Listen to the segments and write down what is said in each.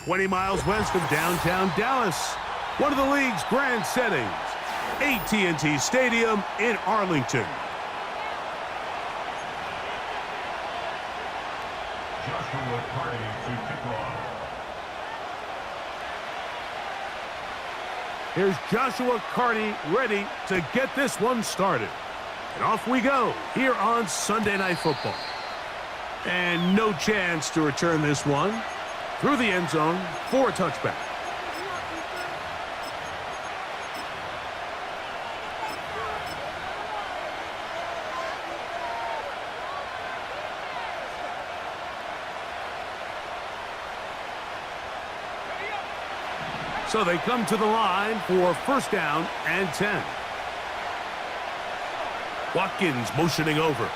20 miles west of downtown Dallas, one of the league's grand settings, AT&T Stadium in Arlington. Joshua Carty to kick off. Here's Joshua Carty ready to get this one started. And off we go here on Sunday Night Football. And no chance to return this one through the end zone for a touchback. So they come to the line for first down and 10. Watkins motioning over.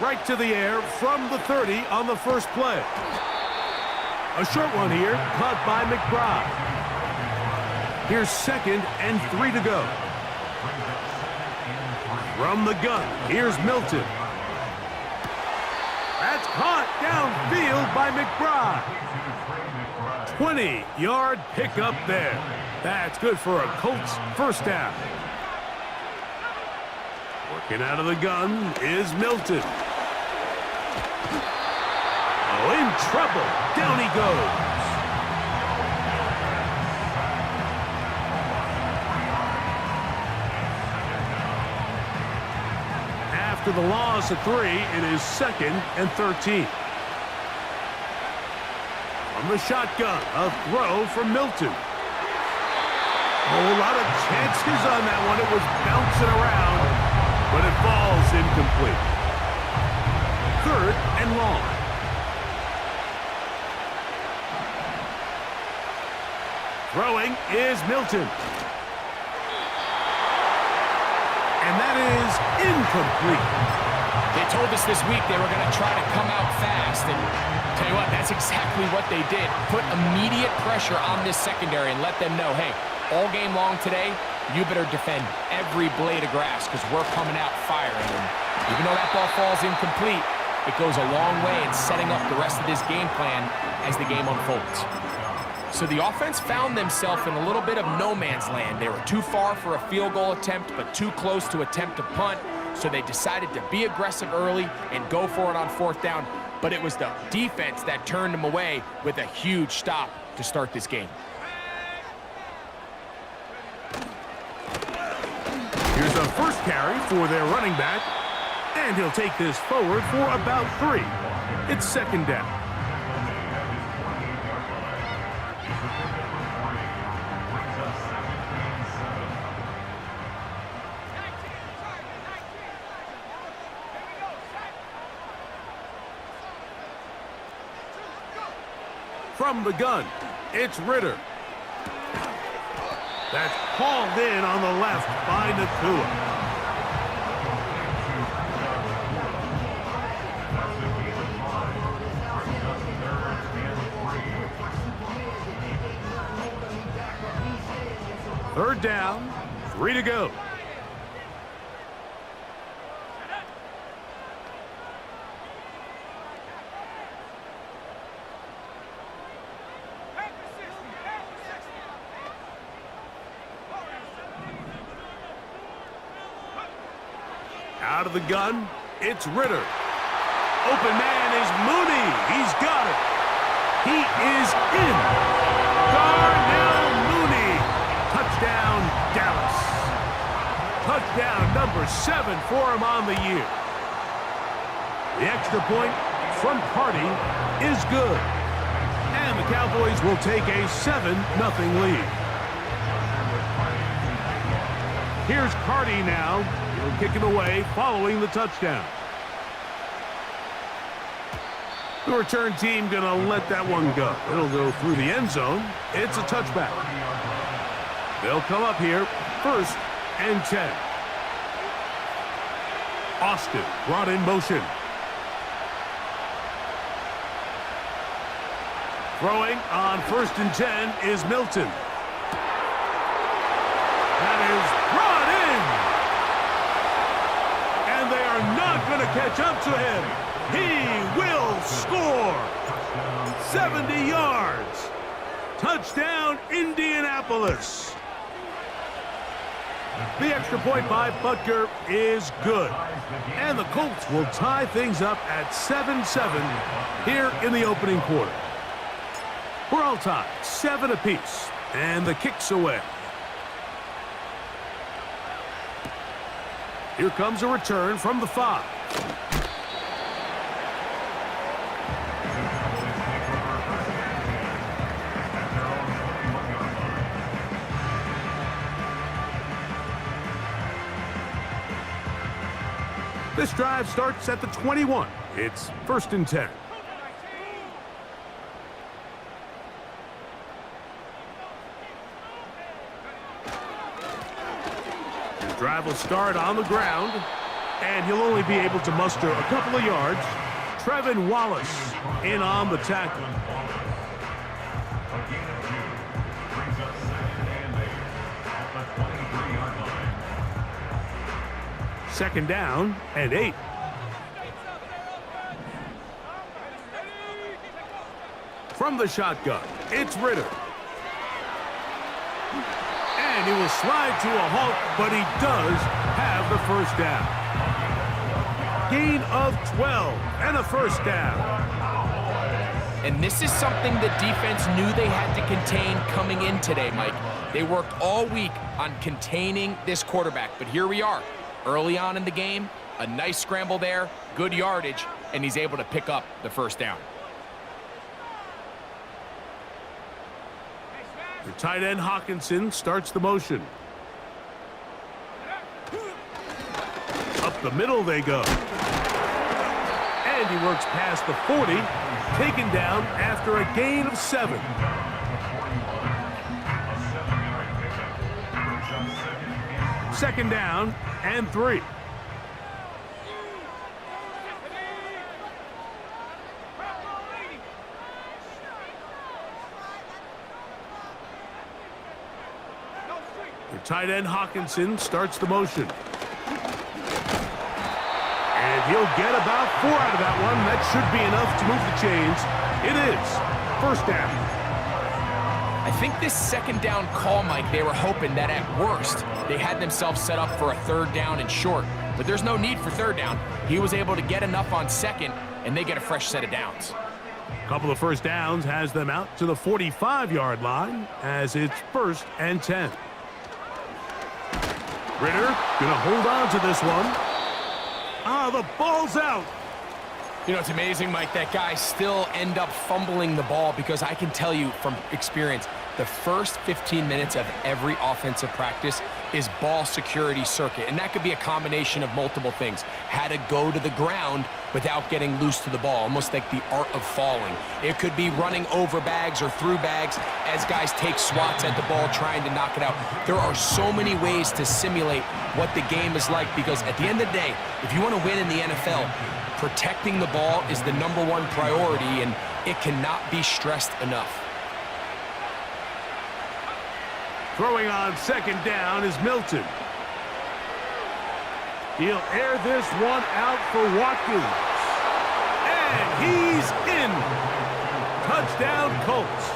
Right to the air from the 30 on the first play. A short one here, caught by McBride. Here's 2nd and 3 to go. From the gun, here's Milton. That's caught downfield by McBride. 20-yard pickup there. That's good for a Colts first down. Working out of the gun is Milton. Oh, in trouble. Down he goes. After the loss of 3, it is 2nd and 13. From the shotgun, a throw from Milton. Oh, a lot of chances on that one. It was bouncing around, but it falls incomplete. 3rd and long. Throwing is Milton. And that is incomplete. They told us this week they were going to try to come out fast, and tell you what, that's exactly what they did. Put immediate pressure on this secondary and let them know, hey, all game long today, you better defend every blade of grass because we're coming out firing. And even though that ball falls incomplete, it goes a long way in setting up the rest of this game plan as the game unfolds. So the offense found themselves in a little bit of no man's land. They were too far for a field goal attempt, but too close to attempt a punt. So they decided to be aggressive early and go for it on 4th down. But it was the defense that turned them away with a huge stop to start this game. Here's a first carry for their running back, and he'll take this forward for about 3. It's 2nd down. From the gun, it's Ritter. That's hauled in on the left by Nakua. Third down, 3 to go. Out of the gun, it's Ritter. Open man is Mooney. He's got it. He is in. Darnell Mooney. Touchdown, Dallas. Touchdown number 7 for him on the year. The extra point from Carty is good. And the Cowboys will take a 7-0 lead. Here's Carty now. He'll kick it away following the touchdown. The return team going to let that one go. It'll go through the end zone. It's a touchback. They'll come up here, 1st and 10. Austin brought in motion. Throwing on 1st and 10 is Milton. That is brought in. And they are not going to catch up to him. He will score. 70 yards. Touchdown, Indianapolis. The extra point by Butker is good. And the Colts will tie things up at 7-7 here in the opening quarter. We're all tied, 7 apiece, and the kick's away. Here comes a return from the 5. This drive starts at the 21. It's 1st and 10. The drive will start on the ground, and he'll only be able to muster a couple of yards. Trevin Wallace in on the tackle. A gain of 2 brings up 2nd and 8 at the 23-yard line. 2nd down and 8. From the shotgun, it's Ritter. And he will slide to a halt, but he does have the 1st down. Gain of 12 and a 1st down. And this is something the defense knew they had to contain coming in today, Mike. They worked all week on containing this quarterback, but here we are. Early on in the game, a nice scramble there, good yardage, and he's able to pick up the 1st down. The tight end Hawkinson starts the motion. Up the middle they go. And he works past the 40, taken down after a gain of 7. A 7-yard pickup brings up 2nd and 2nd down and 3. The tight end Hawkinson starts the motion. And he'll get about 4 out of that one. That should be enough to move the chains. It is 1st down. I think this 2nd down call, Mike, they were hoping that at worst, they had themselves set up for a 3rd down and short. But there's no need for 3rd down. He was able to get enough on 2nd, and they get a fresh set of downs. A couple of 1st downs has them out to the 45-yard line as it's 1st and 10. Ritter gonna hold on to this one. The ball's out. You know, it's amazing, Mike, that guys still end up fumbling the ball because I can tell you from experience, the first 15 minutes of every offensive practice is ball security circuit. And that could be a combination of multiple things. How to go to the ground without getting loose to the ball, almost like the art of falling. It could be running over bags or through bags as guys take swats at the ball trying to knock it out. There are so many ways to simulate what the game is like because at the end of the day, if you want to win in the NFL, protecting the ball is the #1 priority, and it cannot be stressed enough. Throwing on 2nd down is Milton. He'll air this one out for Watkins. And he's in. Touchdown, Colts.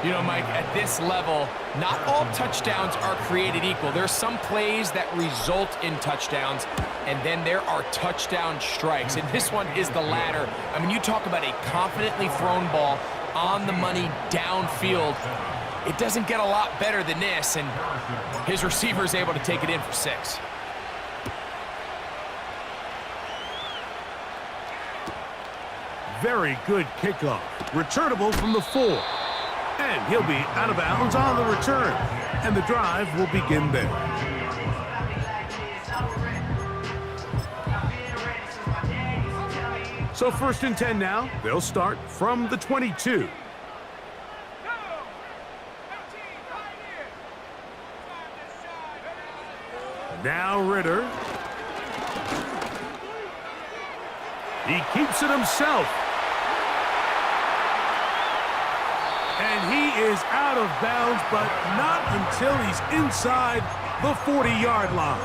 You know, Mike, at this level, not all touchdowns are created equal. There's some plays that result in touchdowns, and then there are touchdown strikes. And this one is the latter. I mean, you talk about a confidently thrown ball on the money downfield. It doesn't get a lot better than this, and his receiver's able to take it in for 6. Very good kickoff. Returnable from the 4. And he'll be out of bounds on the return. And the drive will begin there. So So 1st and 10 now. They'll start from the 22. Now Ritter. He keeps it himself. And he is out of bounds, but not until he's inside the 40-yard line.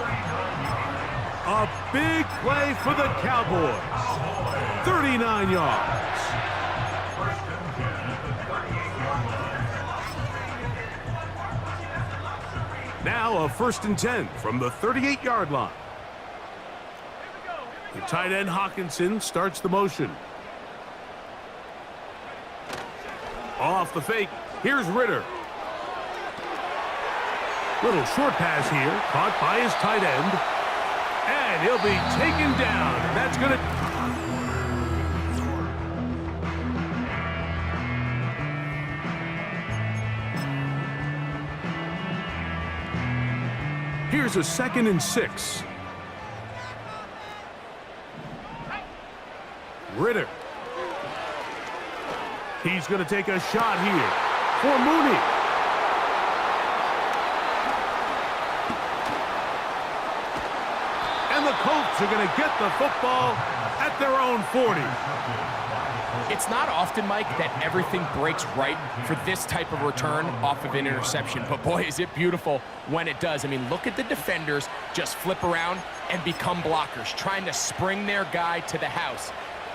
A big play for the Cowboys. 39 yards. Now a 1st and 10 from the 38-yard line. The tight end Hawkinson starts the motion. Off the fake, here's Ritter. Little short pass here, caught by his tight end. And he'll be taken down. That's going to... Here's a 2nd and 6. Ritter. He's going to take a shot here for Mooney. And the Colts are going to get the football at their own 40. It's not often, Mike, that everything breaks right for this type of return off of an interception. But boy, is it beautiful when it does. I mean, look at the defenders just flip around and become blockers, trying to spring their guy to the house.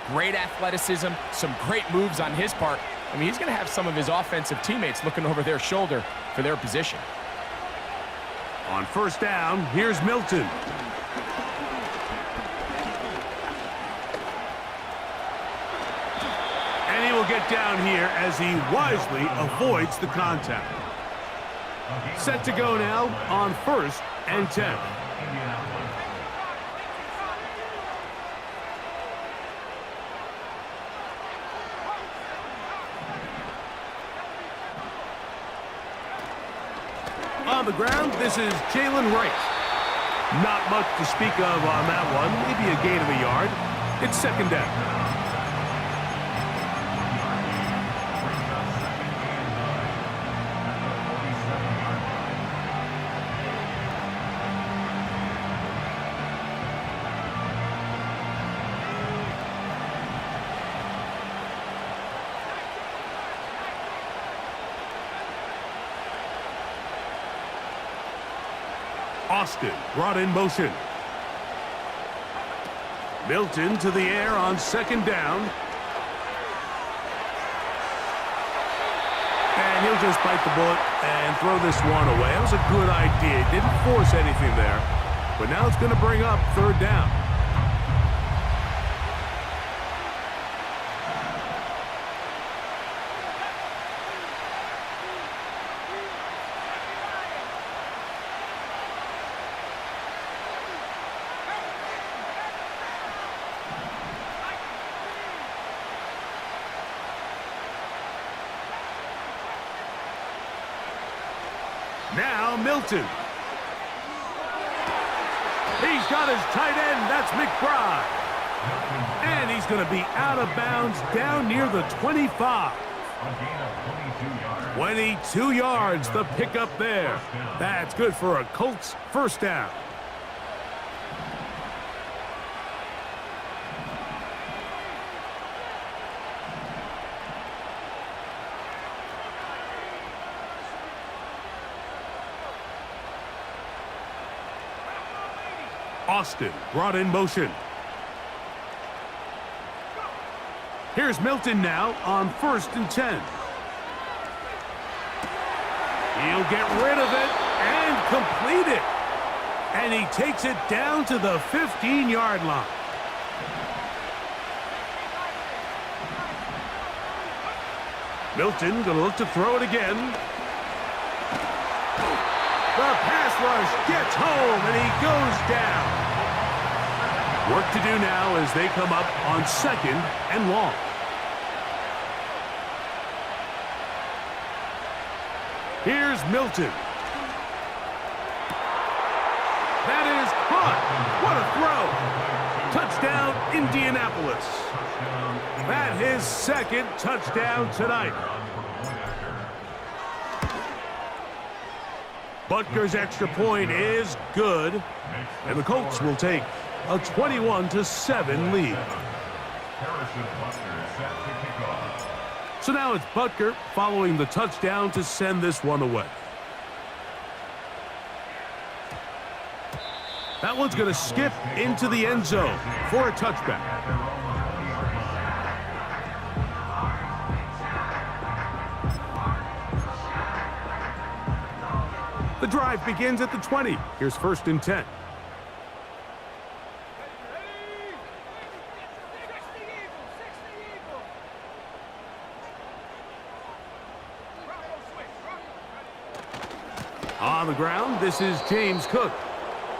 Great athleticism, some great moves on his part. I mean, he's going to have some of his offensive teammates looking over their shoulder for their position. On 1st down, here's Milton. And he will get down here as he wisely avoids the contact. Set to go now on 1st and 10. On the ground, this is Jalen Wright. Not much to speak of on that one. Maybe a gain of a yard. It's 2nd down. Austin brought in motion. Milton to the air on 2nd down. And he'll just bite the bullet and throw this one away. That was a good idea. Didn't force anything there. But now it's going to bring up 3rd down. Now Milton. He's got his tight end. That's McBride. And he's going to be out of bounds down near the 25. 22 yards, the pickup there. That's good for a Colts 1st down. Austin brought in motion. Here's Milton now on 1st and 10. He'll get rid of it and complete it. And he takes it down to the 15-yard line. Milton going to look to throw it again. The pass rush gets home, and he goes down. Work to do now as they come up on 2nd and long. Here's Milton. That is caught. What a throw. Touchdown, Indianapolis. That his second touchdown tonight. Butker's extra point is good, and the Colts will take a 21-7 lead. So now it's Butker following the touchdown to send this one away. That one's going to skip into the end zone for a touchback. The drive begins at the 20. Here's 1st and 10. On the ground, this is James Cook.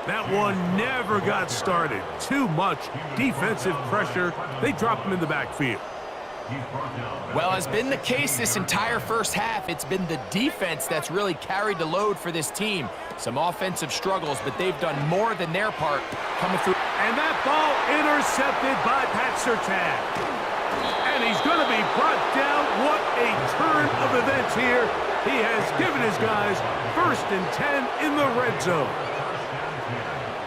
That one never got started. Too much defensive pressure. They dropped him in the backfield. Well, as been the case this entire first half, it's been the defense that's really carried the load for this team. Some offensive struggles, but they've done more than their part coming through. And that ball intercepted by Pat Surtain. And he's going to be brought down. What a turn of events here. He has given his guys 1st and 10 in the red zone.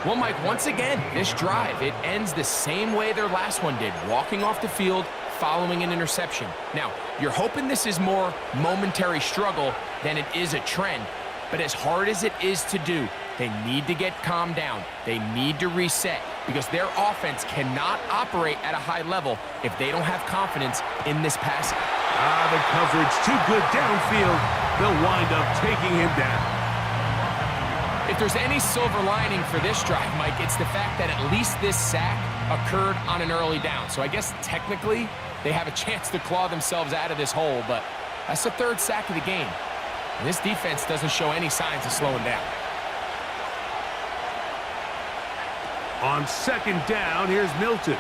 Well, Mike, once again, this drive, it ends the same way their last one did, walking off the field, following an interception. Now, you're hoping this is more momentary struggle than it is a trend, but as hard as it is to do, they need to get calmed down. They need to reset because their offense cannot operate at a high level if they don't have confidence in this passing. The coverage too good downfield. They'll wind up taking him down. If there's any silver lining for this drive, Mike, it's the fact that at least this sack occurred on an early down. So I guess technically they have a chance to claw themselves out of this hole, but that's the 3rd sack of the game. And this defense doesn't show any signs of slowing down. On 2nd down, here's Milton.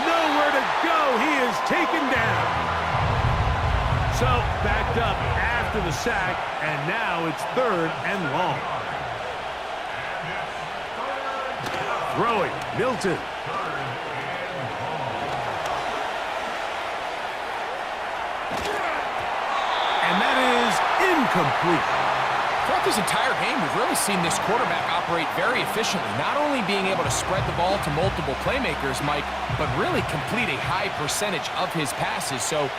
Nowhere to go. He is taken down. So backed up after the sack, and now it's 3rd and long. Throwing, Milton. And that is incomplete. Throughout this entire game, we've really seen this quarterback operate very efficiently, not only being able to spread the ball to multiple playmakers, Mike, but really complete a high percentage of his passes. So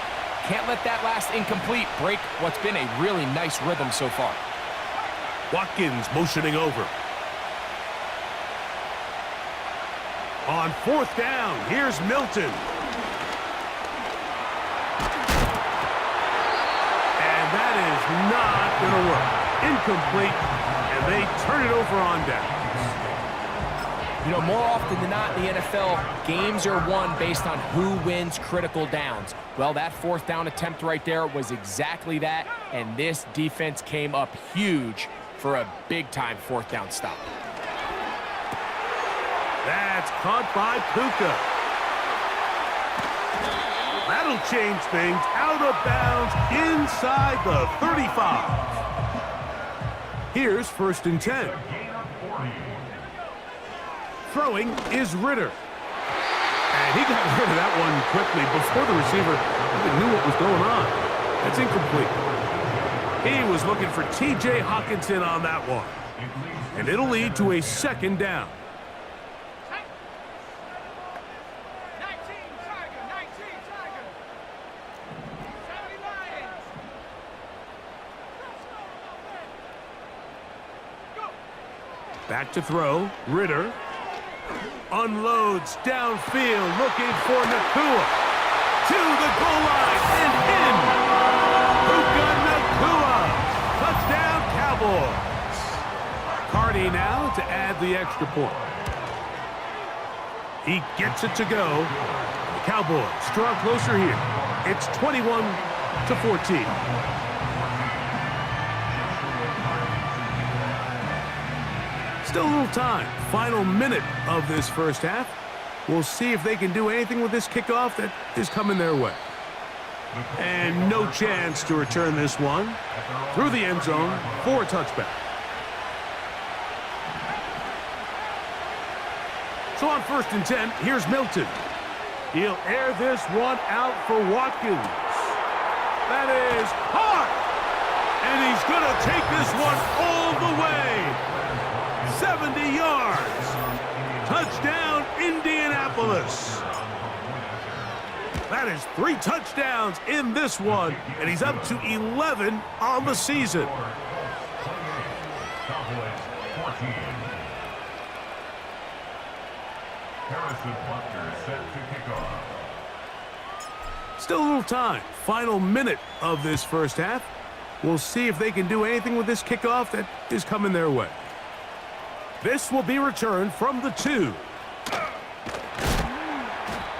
can't let that last incomplete break what's been a really nice rhythm so far. Watkins motioning over. On 4th down, here's Milton. And that is not going to work. Incomplete, and they turn it over on down. You know, more often than not in the NFL, games are won based on who wins critical downs. Well, that 4th down attempt right there was exactly that, and this defense came up huge for a big-time 4th down stop. That's caught by Puka. That'll change things. Out of bounds inside the 35. Here's 1st and 10. Throwing is Ritter. And he got rid of that one quickly before the receiver even knew what was going on. That's incomplete. He was looking for T.J. Hawkinson on that one. And it'll lead to a 2nd down. Back to throw, Ritter. Unloads downfield, looking for Nakua. To the goal line and in. Puka Nakua. Touchdown, Cowboys. Cardi now to add the extra point. He gets it to go. The Cowboys draw closer here. It's 21-14. Still a little time. Final minute of this first half. We'll see if they can do anything with this kickoff that is coming their way. And no chance to return this one through the end zone for a touchback. So on 1st and 10, here's Milton. He'll air this one out for Watkins. That is hard. And he's going to take this one all the way. 70 yards. Touchdown, Indianapolis. That is 3 touchdowns in this one, and he's up to 11 on the season. Still a little time. Final minute of this first half. We'll see if they can do anything with this kickoff that is coming their way. This will be returned from the 2.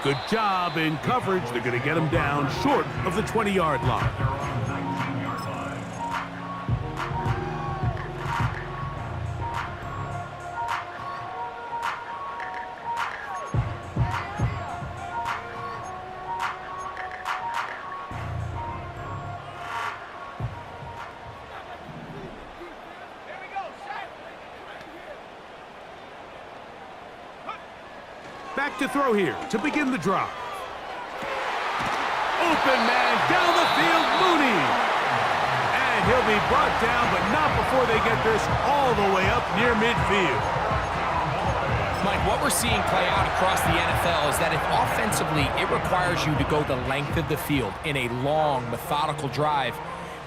Good job in coverage. They're going to get him down short of the 20-yard line. Back to throw here to begin the drive. Open man down the field, Mooney. And he'll be brought down, but not before they get this all the way up near midfield. Mike, what we're seeing play out across the NFL is that if offensively it requires you to go the length of the field in a long, methodical drive,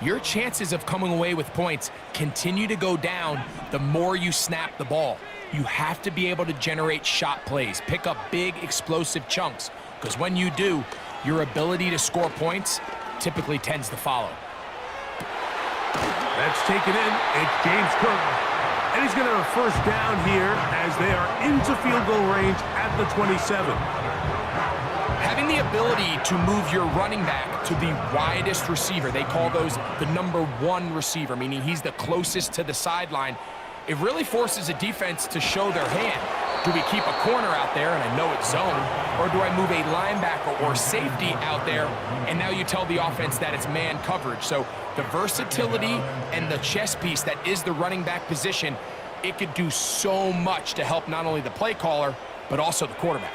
your chances of coming away with points continue to go down the more you snap the ball. You have to be able to generate shot plays, pick up big, explosive chunks, because when you do, your ability to score points typically tends to follow. That's taken in. It's James Cook. And he's going to have a first down here as they are into field goal range at the 27. Having the ability to move your running back to the widest receiver, they call those the number 1 receiver, meaning he's the closest to the sideline. It really forces a defense to show their hand. Do we keep a corner out there, and I know it's zone, or do I move a linebacker or safety out there, and now you tell the offense that it's man coverage. So the versatility and the chess piece that is the running back position, it could do so much to help not only the play caller, but also the quarterback.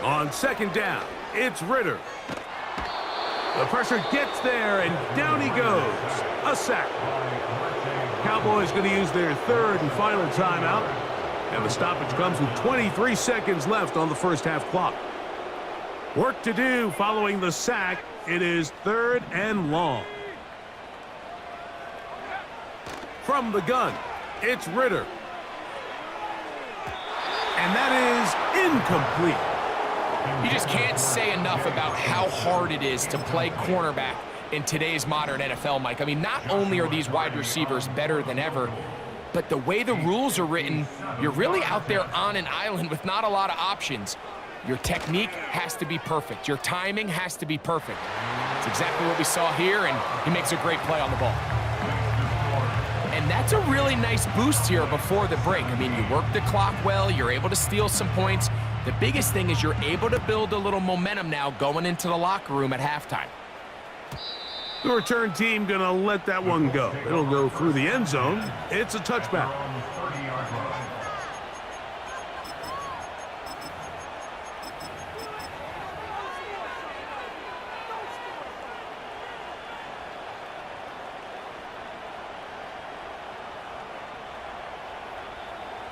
On 2nd down, it's Ritter. The pressure gets there, and down he goes. A sack. Cowboys going to use their 3rd and final timeout. And the stoppage comes with 23 seconds left on the first half clock. Work to do following the sack. It is 3rd and long. From the gun, it's Ritter. And that is incomplete. You just can't say enough about how hard it is to play cornerback in today's modern NFL, Mike. I mean, not only are these wide receivers better than ever, but the way the rules are written, you're really out there on an island with not a lot of options. Your technique has to be perfect. Your timing has to be perfect. It's exactly what we saw here, and he makes a great play on the ball. And that's a really nice boost here before the break. I mean, you work the clock well, you're able to steal some points. The biggest thing is you're able to build a little momentum now going into the locker room at halftime. The return team going to let that one go. It'll go through the end zone. It's a touchback.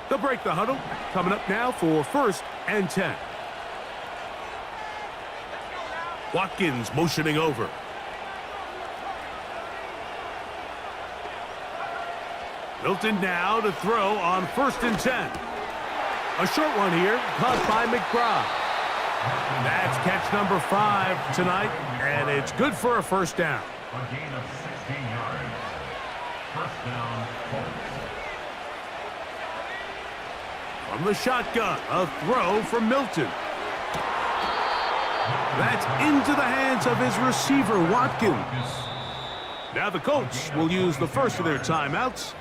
They'll break the huddle. Coming up now for 1st and 10. Watkins motioning over. Milton now to throw on 1st and 10. A short one here, caught by McBride. That's catch number 5 tonight, and it's good for a first down. A gain of 16 yards. First down, Colts. From the shotgun, a throw from Milton. That's into the hands of his receiver, Watkins. Now the Colts will use the first of their timeouts.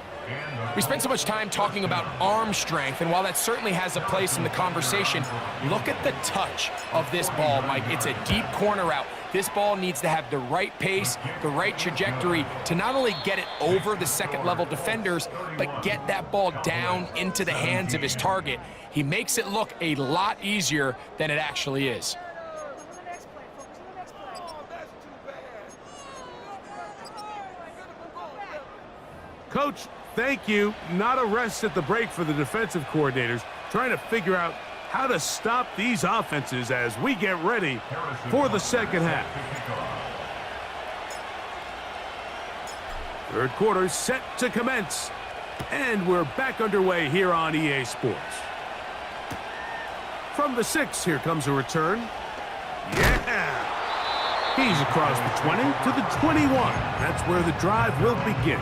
We spend so much time talking about arm strength, and while that certainly has a place in the conversation, look at the touch of this ball, Mike. It's a deep corner route. This ball needs to have the right pace, the right trajectory to not only get it over the second-level defenders, but get that ball down into the hands of his target. He makes it look a lot easier than it actually is. Coach, thank you. Not a rest at the break for the defensive coordinators, trying to figure out how to stop these offenses as we get ready for the second half. Third quarter set to commence, and we're back underway here on EA Sports. From the 6, here comes a return. Yeah! He's across the 20 to the 21. That's where the drive will begin.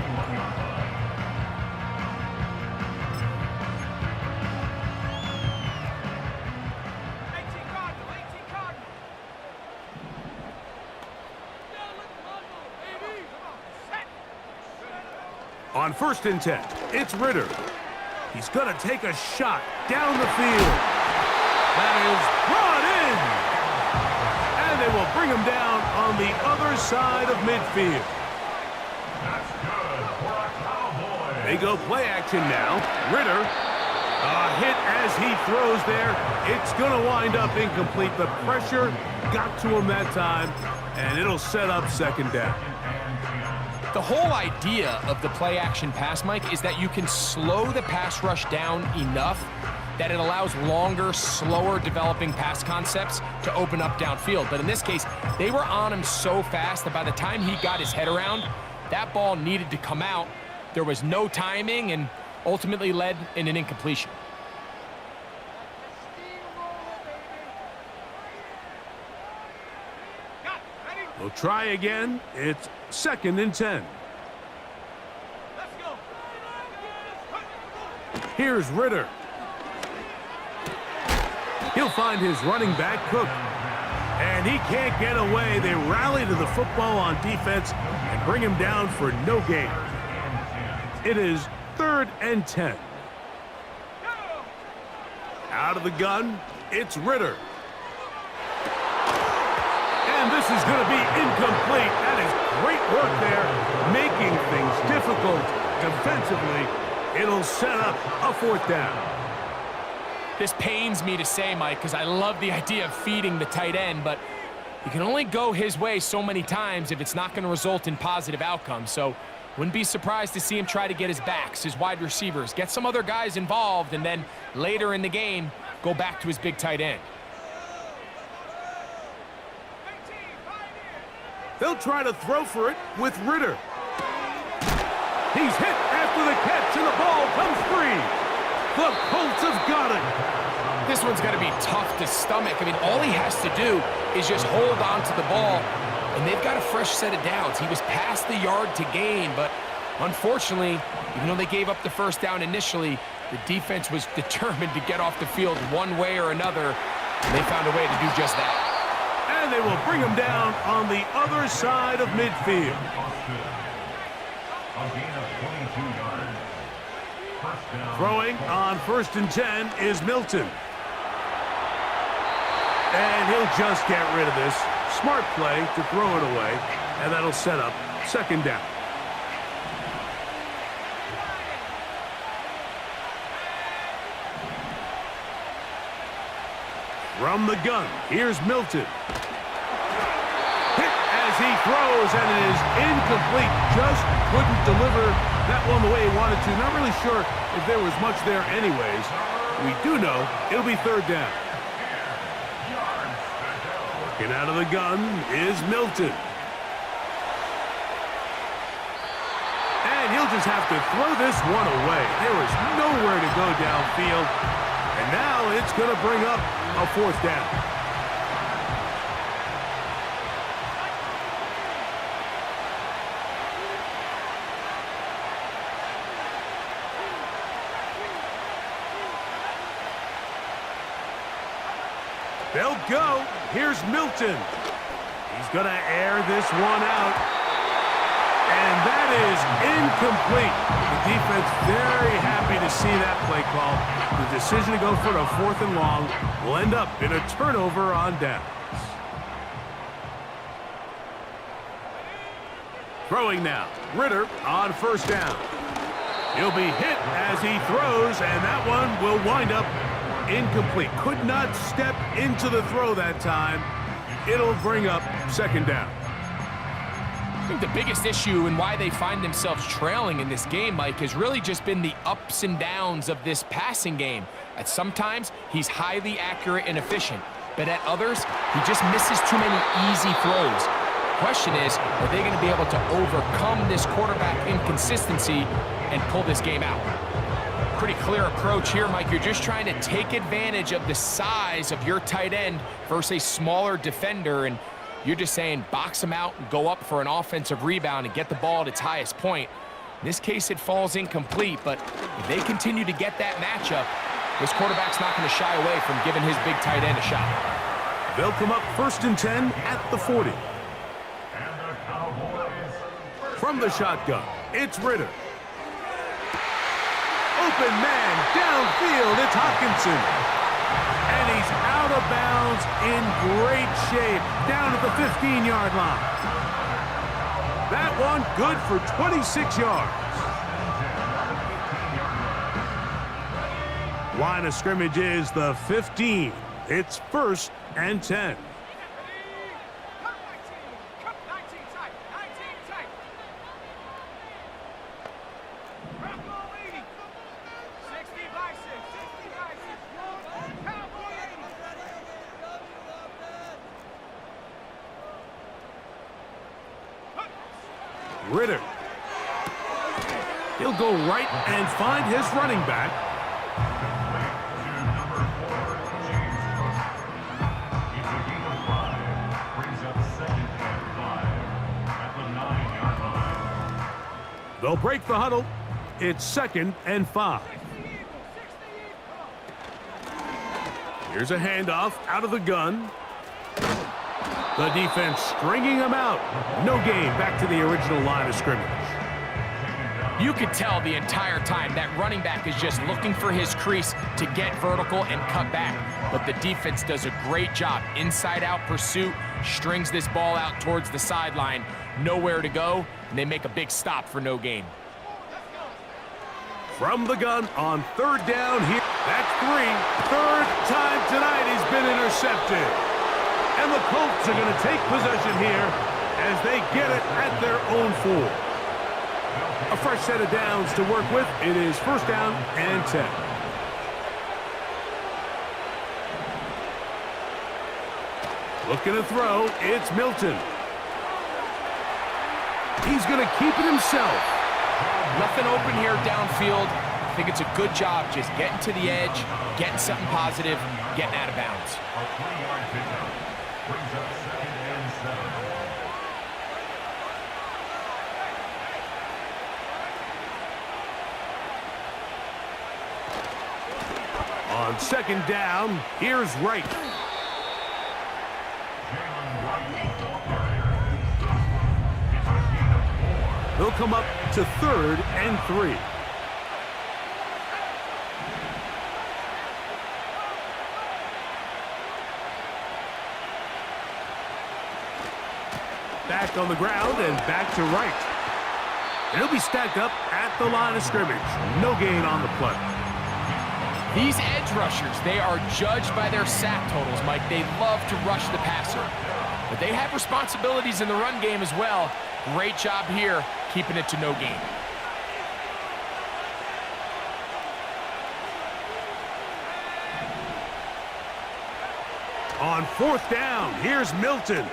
On 1st and 10, it's Ritter. He's going to take a shot down the field. That is brought in. And they will bring him down on the other side of midfield. That's good for a Cowboy. They go play action now. Ritter, a hit as he throws there. It's going to wind up incomplete. The pressure got to him that time, and it'll set up second down. The whole idea of the play-action pass, Mike, is that you can slow the pass rush down enough that it allows longer, slower developing pass concepts to open up downfield. But in this case, they were on him so fast that by the time he got his head around, that ball needed to come out. There was no timing and ultimately led in an incompletion. We'll try again. It's 2nd and 10. Here's Ritter. He'll find his running back, Cook. And he can't get away. They rally to the football on defense and bring him down for no gain. It is 3rd and 10. Out of the gun, it's Ritter. And this is going to be incomplete. That is great work there, making things difficult defensively. It'll set up a 4th down. This pains me to say, Mike, because I love the idea of feeding the tight end, but you can only go his way so many times if it's not going to result in positive outcomes. So wouldn't be surprised to see him try to get his backs, his wide receivers, get some other guys involved, and then later in the game, go back to his big tight end. They'll try to throw for it with Ritter. He's hit after the catch, and the ball comes free. The Colts have got it. This one's going to be tough to stomach. I mean, all he has to do is just hold on to the ball, and they've got a fresh set of downs. He was past the yard to gain, but unfortunately, even though they gave up the 1st down initially, the defense was determined to get off the field one way or another, and they found a way to do just that. And they will bring him down on the other side of midfield. A gain of 22 yards. First down. Throwing on 1st and 10 is Milton. And he'll just get rid of this. Smart play to throw it away, and that'll set up 2nd down. From the gun, here's Milton. Hit as he throws, and it is incomplete. Just couldn't deliver that one the way he wanted to. Not really sure if there was much there anyways. We do know it'll be 3rd down. Working out of the gun is Milton. And he'll just have to throw this one away. There was nowhere to go downfield. And now it's going to bring up a 4th down. They'll go. Here's Milton. He's going to air this one out. And that is incomplete. The defense very happy to see that play call. The decision to go for a 4th and long will end up in a turnover on downs. Throwing now. Ritter on 1st down. He'll be hit as he throws, and that one will wind up incomplete. Could not step into the throw that time. It'll bring up 2nd down. I think the biggest issue and why they find themselves trailing in this game, Mike, has really just been the ups and downs of this passing game. At sometimes, he's highly accurate and efficient, but at others, he just misses too many easy throws. Question is, are they going to be able to overcome this quarterback inconsistency and pull this game out? Pretty clear approach here, Mike. You're just trying to take advantage of the size of your tight end versus a smaller defender, and you're just saying box him out and go up for an offensive rebound and get the ball at its highest point. In this case, it falls incomplete, but if they continue to get that matchup, this quarterback's not going to shy away from giving his big tight end a shot. They'll come up 1st and 10 at the 40. From the shotgun, it's Ritter. Open man downfield, it's Hockenson. And he's out of bounds in great shape, down at the 15-yard line. That one good for 26 yards. Line of scrimmage is the 15. It's 1st and 10. Ritter. He'll go right and find his running back. They'll break the huddle. It's 2nd and 5. Here's a handoff out of the gun. The defense stringing him out. No gain back to the original line of scrimmage. You could tell the entire time that running back is just looking for his crease to get vertical and cut back. But the defense does a great job. Inside-out pursuit, strings this ball out towards the sideline. Nowhere to go, and they make a big stop for no gain. From the gun on 3rd down here. That's 3. 3rd time tonight he's been intercepted. And the Colts are going to take possession here as they get it at their own 4. A fresh set of downs to work with. It is 1st down and 10. Looking to throw, it's Milton. He's going to keep it himself. Nothing open here downfield. I think it's a good job just getting to the edge, getting something positive, getting out of bounds. A 3-yard pickup brings up 2nd and 7. On 2nd down, here's Wright. They'll come up to 3rd and 3. Back on the ground and back to Wright. And he'll be stacked up at the line of scrimmage. No gain on the play. These edge rushers, they are judged by their sack totals, Mike. They love to rush the passer. But they have responsibilities in the run game as well. Great job here, keeping it to no gain. On 4th down, here's Milton.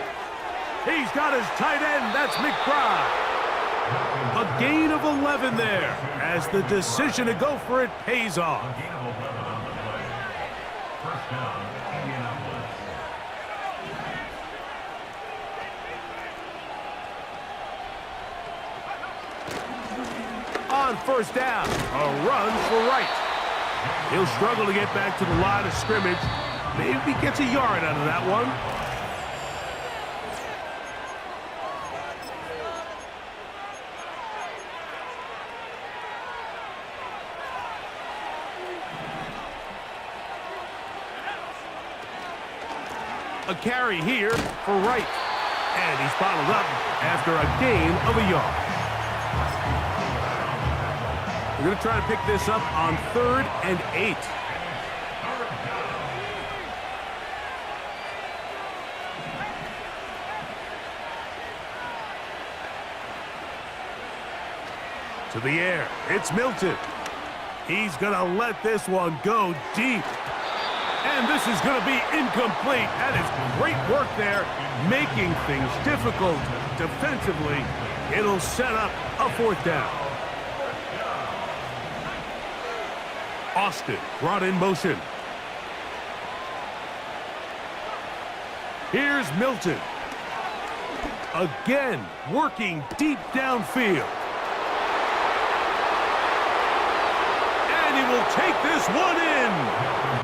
He's got his tight end, that's McBride. A gain of 11 there, as the decision to go for it pays off. A gain of 11 on the play. 1st down, Indianapolis. On 1st down, a run for Wright. He'll struggle to get back to the line of scrimmage. Maybe he gets a yard out of that one. A carry here for Wright. And he's bottled up after a gain of a yard. We're going to try to pick this up on 3rd and 8. To the air. It's Milton. He's going to let this one go deep. And this is going to be incomplete. That is great work there, making things difficult defensively. It'll set up a 4th down. Austin brought in motion. Here's Milton. Again, working deep downfield. And he will take this one in.